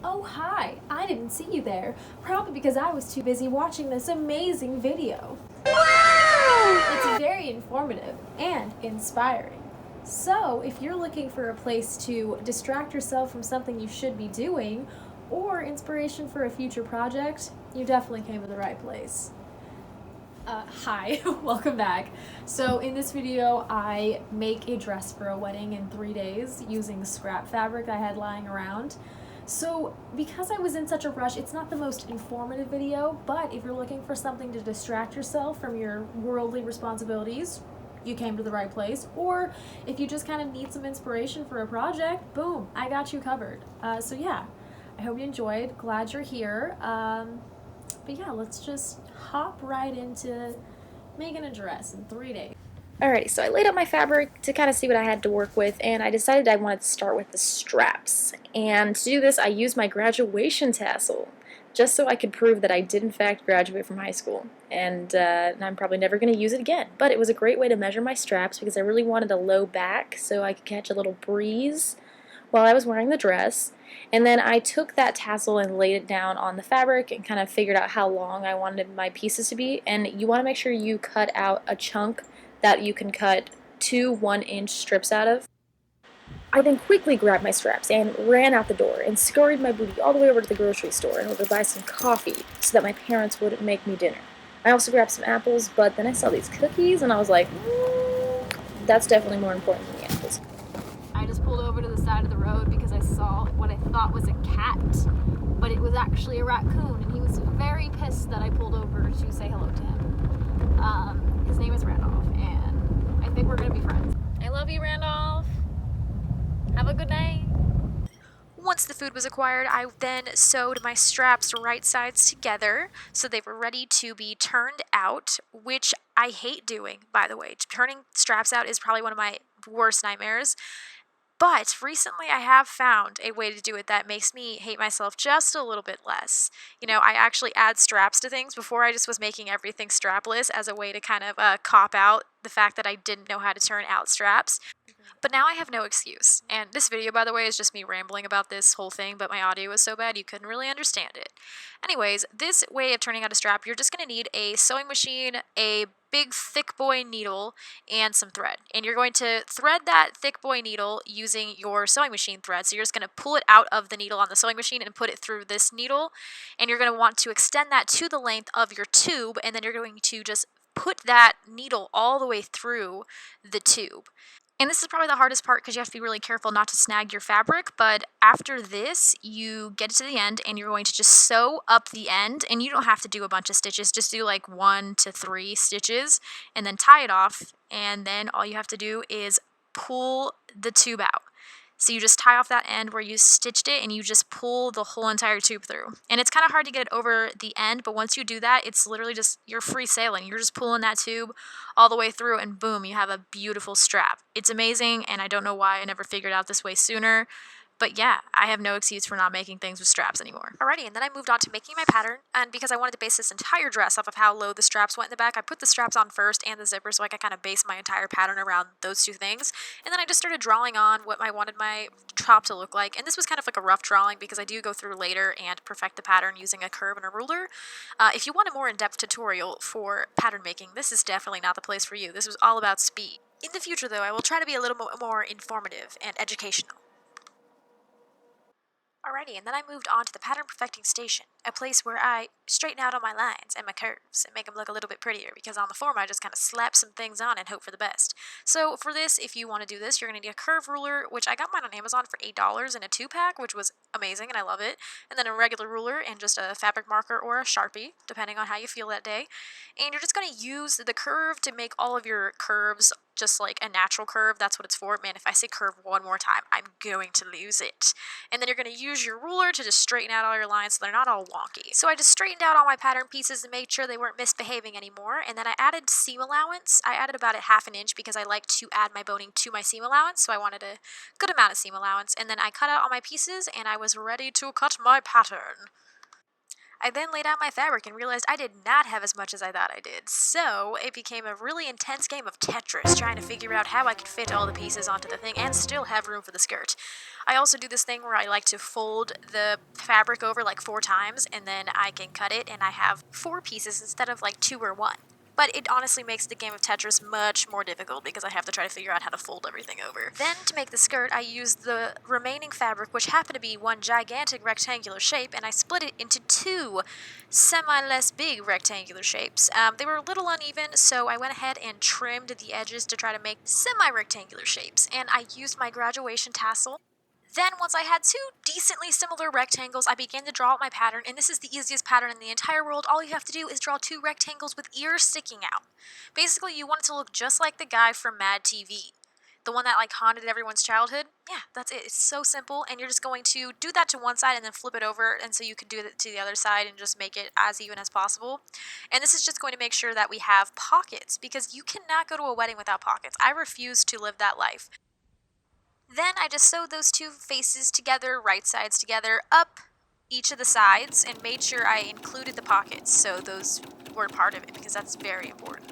Oh, hi! I didn't see you there, probably because I was too busy watching this amazing video. Wow! It's very informative and inspiring. So, if you're looking for a place to distract yourself from something you should be doing, or inspiration for a future project, you definitely came to the right place. Hi, welcome back. So in this video, I make a dress for a wedding in 3 days using scrap fabric I had lying around. So because I was in such a rush, it's not the most informative video, but if you're looking for something to distract yourself from your worldly responsibilities, you came to the right place. Or if you just kind of need some inspiration for a project, boom, I got you covered. So yeah, I hope you enjoyed. Glad you're here. But yeah, let's just hop right into making a dress in 3 days. Alrighty, so I laid out my fabric to kind of see what I had to work with, and I decided I wanted to start with the straps. And to do this, I used my graduation tassel, just so I could prove that I did in fact graduate from high school. And I'm probably never going to use it again. But it was a great way to measure my straps because I really wanted a low back so I could catch a little breeze while I was wearing the dress. And then I took that tassel and laid it down on the fabric and kind of figured out how long I wanted my pieces to be. And you want to make sure you cut out a chunk that you can cut two 1-inch strips out of. I then quickly grabbed my straps and ran out the door and scurried my booty all the way over to the grocery store in order to buy some coffee so that my parents would make me dinner. I also grabbed some apples, but then I saw these cookies and I was like, that's definitely more important than the apples. I just pulled over to the side of the road because I saw what I thought was a cat, but it was actually a raccoon, and he was very pissed that I pulled over to say hello to him. His name is Randolph, and I think we're gonna be friends. I love you, Randolph. Have a good night. Once the food was acquired, I then sewed my straps right sides together so they were ready to be turned out, which I hate doing, by the way. Turning straps out is probably one of my worst nightmares. But recently I have found a way to do it that makes me hate myself just a little bit less. You know, I actually add straps to things. Before, I just was making everything strapless as a way to kind of cop out the fact that I didn't know how to turn out straps. But now I have no excuse. And this video, by the way, is just me rambling about this whole thing, but my audio was so bad you couldn't really understand it. Anyways, this way of turning out a strap, you're just going to need a sewing machine, a big thick boy needle, and some thread. And you're going to thread that thick boy needle using your sewing machine thread. So you're just going to pull it out of the needle on the sewing machine and put it through this needle. And you're going to want to extend that to the length of your tube, and then you're going to just put that needle all the way through the tube. And this is probably the hardest part because you have to be really careful not to snag your fabric, but after this, you get it to the end and you're going to just sew up the end, and you don't have to do a bunch of stitches, just do like 1 to 3 stitches and then tie it off, and then all you have to do is pull the tube out. So you just tie off that end where you stitched it and you just pull the whole entire tube through. And it's kind of hard to get it over the end, but once you do that, it's literally just, you're free sailing. You're just pulling that tube all the way through and boom, you have a beautiful strap. It's amazing, and I don't know why I never figured out this way sooner. But yeah, I have no excuse for not making things with straps anymore. Alrighty, and then I moved on to making my pattern, and because I wanted to base this entire dress off of how low the straps went in the back, I put the straps on first and the zipper so I could kind of base my entire pattern around those two things. And then I just started drawing on what I wanted my top to look like, and this was kind of like a rough drawing because I do go through later and perfect the pattern using a curve and a ruler. If you want a more in-depth tutorial for pattern making, this is definitely not the place for you. This was all about speed. In the future, though, I will try to be a little more informative and educational. Alrighty, and then I moved on to the pattern perfecting station, a place where I straighten out all my lines and my curves and make them look a little bit prettier, because on the form I just kind of slap some things on and hope for the best. So for this, if you want to do this, you're going to need a curve ruler, which I got mine on Amazon for $8 in a 2-pack, which was amazing and I love it, and then a regular ruler and just a fabric marker or a Sharpie, depending on how you feel that day. And you're just going to use the curve to make all of your curves just like a natural curve. That's what it's for. Man, if I say curve one more time, I'm going to lose it. And then you're going to use your ruler to just straighten out all your lines so they're not all wonky. So I just straightened out all my pattern pieces and made sure they weren't misbehaving anymore. And then I added seam allowance. I added about a 1/2 inch because I like to add my boning to my seam allowance. So I wanted a good amount of seam allowance. And then I cut out all my pieces and I was ready to cut my pattern. I then laid out my fabric and realized I did not have as much as I thought I did, so it became a really intense game of Tetris, trying to figure out how I could fit all the pieces onto the thing and still have room for the skirt. I also do this thing where I like to fold the fabric over like 4 times, and then I can cut it, and I have 4 pieces instead of like 2 or 1. But it honestly makes the game of Tetris much more difficult because I have to try to figure out how to fold everything over. Then, to make the skirt, I used the remaining fabric, which happened to be one gigantic rectangular shape, and I split it into 2 semi-less big rectangular shapes. They were a little uneven, so I went ahead and trimmed the edges to try to make semi-rectangular shapes, and I used my graduation tassel. Then, once I had 2 decently similar rectangles, I began to draw out my pattern, and this is the easiest pattern in the entire world. All you have to do is draw 2 rectangles with ears sticking out. Basically, you want it to look just like the guy from Mad TV. The one that, like, haunted everyone's childhood. Yeah, that's it. It's so simple, and you're just going to do that to one side and then flip it over, and so you can do it to the other side and just make it as even as possible. And this is just going to make sure that we have pockets, because you cannot go to a wedding without pockets. I refuse to live that life. Then I just sewed those 2 faces together, right sides together, up each of the sides, and made sure I included the pockets, so those were part of it, because that's very important.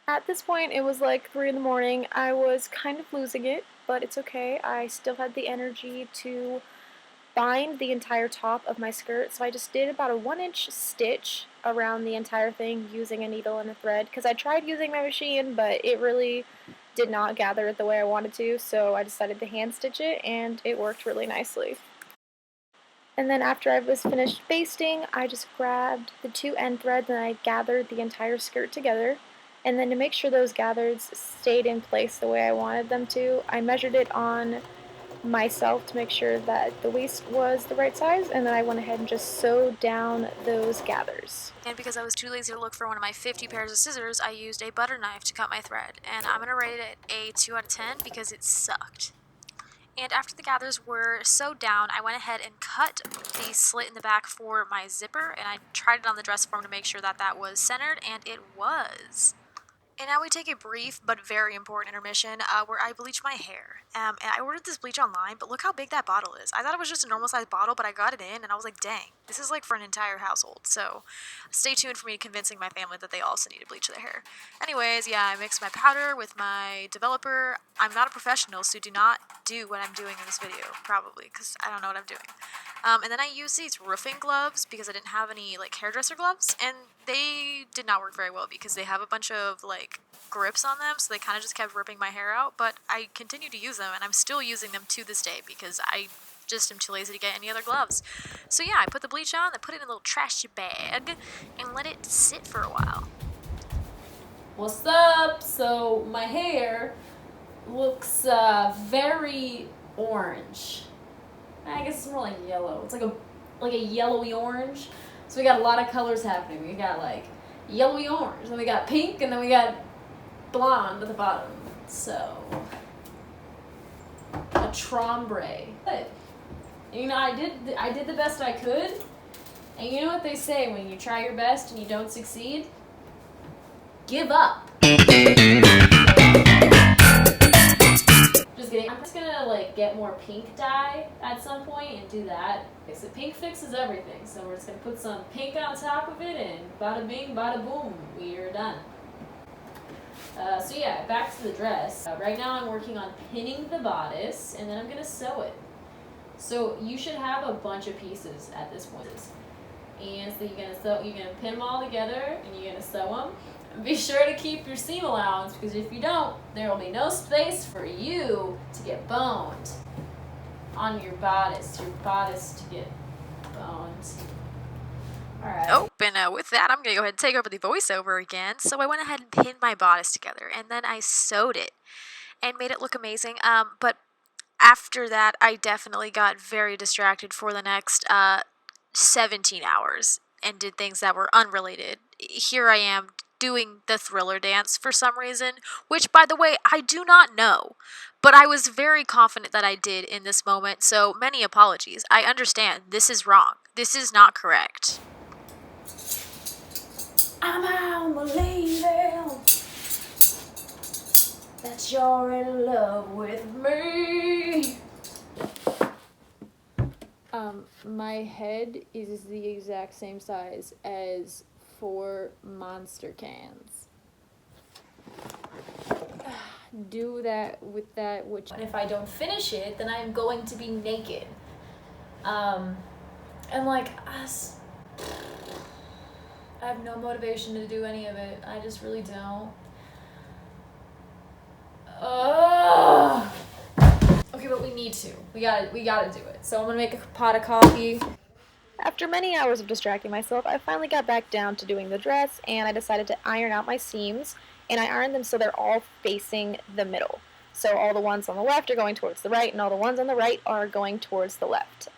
At this point, it was like 3 in the morning. I was kind of losing it, but it's okay. I still had the energy to bind the entire top of my skirt, so I just did about a 1-inch stitch around the entire thing using a needle and a thread, because I tried using my machine, but it really did not gather it the way I wanted to, so I decided to hand stitch it, and it worked really nicely. And then after I was finished basting, I just grabbed the 2 end threads and I gathered the entire skirt together. And then to make sure those gathers stayed in place the way I wanted them to, I measured it on myself to make sure that the waist was the right size, and then I went ahead and just sewed down those gathers. And because I was too lazy to look for one of my 50 pairs of scissors, I used a butter knife to cut my thread, and I'm going to rate it a 2 out of 10 because it sucked. And after the gathers were sewed down, I went ahead and cut the slit in the back for my zipper, and I tried it on the dress form to make sure that that was centered, and it was. And now we take a brief but very important intermission where I bleach my hair. And I ordered this bleach online, but look how big that bottle is. I thought it was just a normal sized bottle, but I got it in and I was like, dang, this is like for an entire household. So stay tuned for me convincing my family that they also need to bleach their hair. Anyways, yeah, I mixed my powder with my developer. I'm not a professional, so do not do what I'm doing in this video, probably, because I don't know what I'm doing. And then I used these roofing gloves because I didn't have any like hairdresser gloves, and they did not work very well because they have a bunch of like grips on them, so they kind of just kept ripping my hair out, but I continue to use them, and I'm still using them to this day because I just am too lazy to get any other gloves. So yeah, I put the bleach on, I put it in a little trashy bag, and let it sit for a while. What's up? So my hair looks very orange. I guess it's more like yellow. It's like a yellowy orange. So we got a lot of colors happening. We got like yellowy orange, then we got pink, and then we got blonde at the bottom. So a chambray. But you know, I did the best I could. And you know what they say when you try your best and you don't succeed? Give up. Just kidding. I'm just gonna like get more pink dye at some point and do that. Okay, so pink fixes everything. So we're just gonna put some pink on top of it, and bada bing, bada boom, we're done. So yeah, back to the dress. Right now I'm working on pinning the bodice, and then I'm gonna sew it. So you should have a bunch of pieces at this point. And so you're gonna pin them all together, and you're gonna sew them. Be sure to keep your seam allowance, because if you don't, there will be no space for you to get boned on your bodice to get boned. Alright. Oh, and with that, I'm going to go ahead and take over the voiceover again. So I went ahead and pinned my bodice together, and then I sewed it and made it look amazing. But after that, I definitely got very distracted for the next 17 hours and did things that were unrelated. Here I am doing the Thriller dance for some reason, which, by the way, I do not know, but I was very confident that I did in this moment, so many apologies. I understand this is wrong. This is not correct. I'm unbelieving that you're in love with me. My head is the exact same size as 4 monster cans. Do that with that which. And if I don't finish it, then I'm going to be naked. And like us, I have no motivation to do any of it. I just really don't. Okay, but we need to. We gotta do it. So I'm gonna make a pot of coffee. After many hours of distracting myself, I finally got back down to doing the dress, and I decided to iron out my seams, and I ironed them so they're all facing the middle. So all the ones on the left are going towards the right, and all the ones on the right are going towards the left.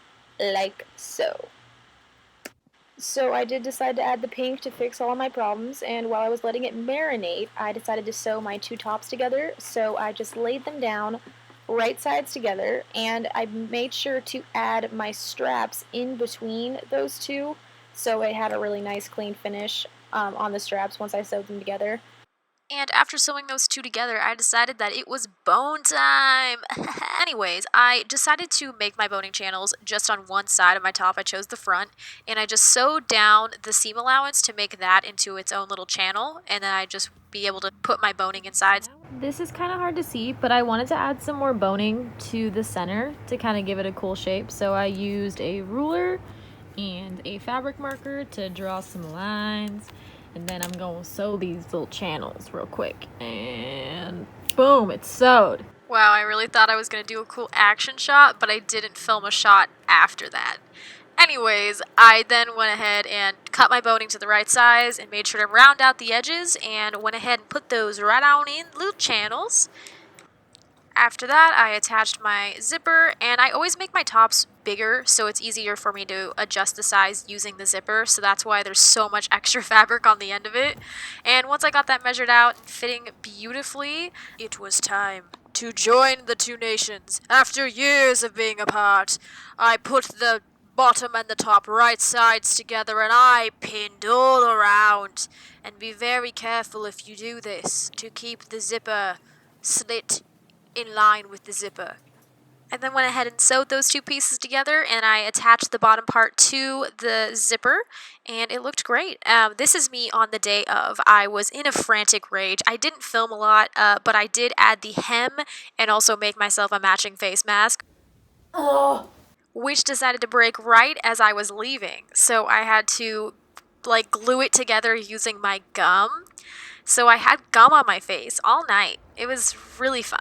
Like so. So I did decide to add the pink to fix all of my problems, and while I was letting it marinate, I decided to sew my two tops together, so I just laid them down right sides together, and I made sure to add my straps in between those two, so it had a really nice clean finish on the straps once I sewed them together. And after sewing those two together, I decided that it was bone time. Anyways, I decided to make my boning channels just on one side of my top. I chose the front, and I just sewed down the seam allowance to make that into its own little channel, and then I just be able to put my boning inside. This is kind of hard to see, but I wanted to add some more boning to the center to kind of give it a cool shape. So I used a ruler and a fabric marker to draw some lines. And then I'm going to sew these little channels real quick. And boom, it's sewed. Wow, I really thought I was going to do a cool action shot, but I didn't film a shot after that. Anyways, I then went ahead and cut my boning to the right size and made sure to round out the edges and went ahead and put those right on in little channels. After that, I attached my zipper, and I always make my tops bigger so it's easier for me to adjust the size using the zipper, so that's why there's so much extra fabric on the end of it. And once I got that measured out and fitting beautifully, it was time to join the two nations. After years of being apart, I put the bottom and the top right sides together, and I pinned all around. And be very careful if you do this to keep the zipper slit in line with the zipper. I then went ahead and sewed those two pieces together, and I attached the bottom part to the zipper, and it looked great. This is me on the day of. I was in a frantic rage. I didn't film a lot, but I did add the hem and also make myself a matching face mask. Which decided to break right as I was leaving. So I had to glue it together using my gum. So I had gum on my face all night. It was really fun.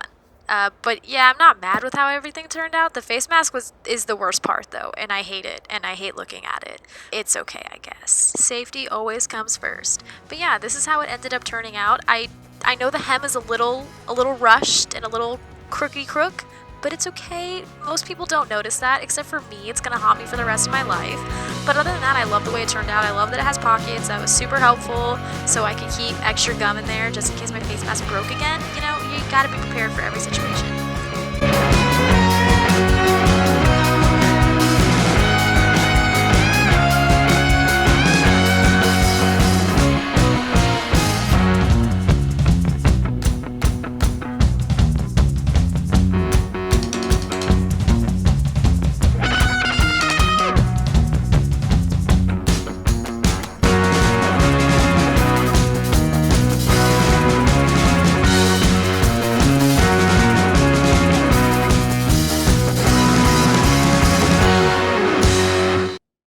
But yeah, I'm not mad with how everything turned out. The face mask is the worst part though, and I hate it, and I hate looking at it. It's okay, I guess. Safety always comes first. But yeah, this is how it ended up turning out. I know the hem is a little rushed and a little crook, but it's okay. Most people don't notice that, except for me. It's gonna haunt me for the rest of my life. But other than that, I love the way it turned out. I love that it has pockets. That was super helpful, so I can keep extra gum in there just in case my face mask broke again. You know, you gotta be prepared for every situation.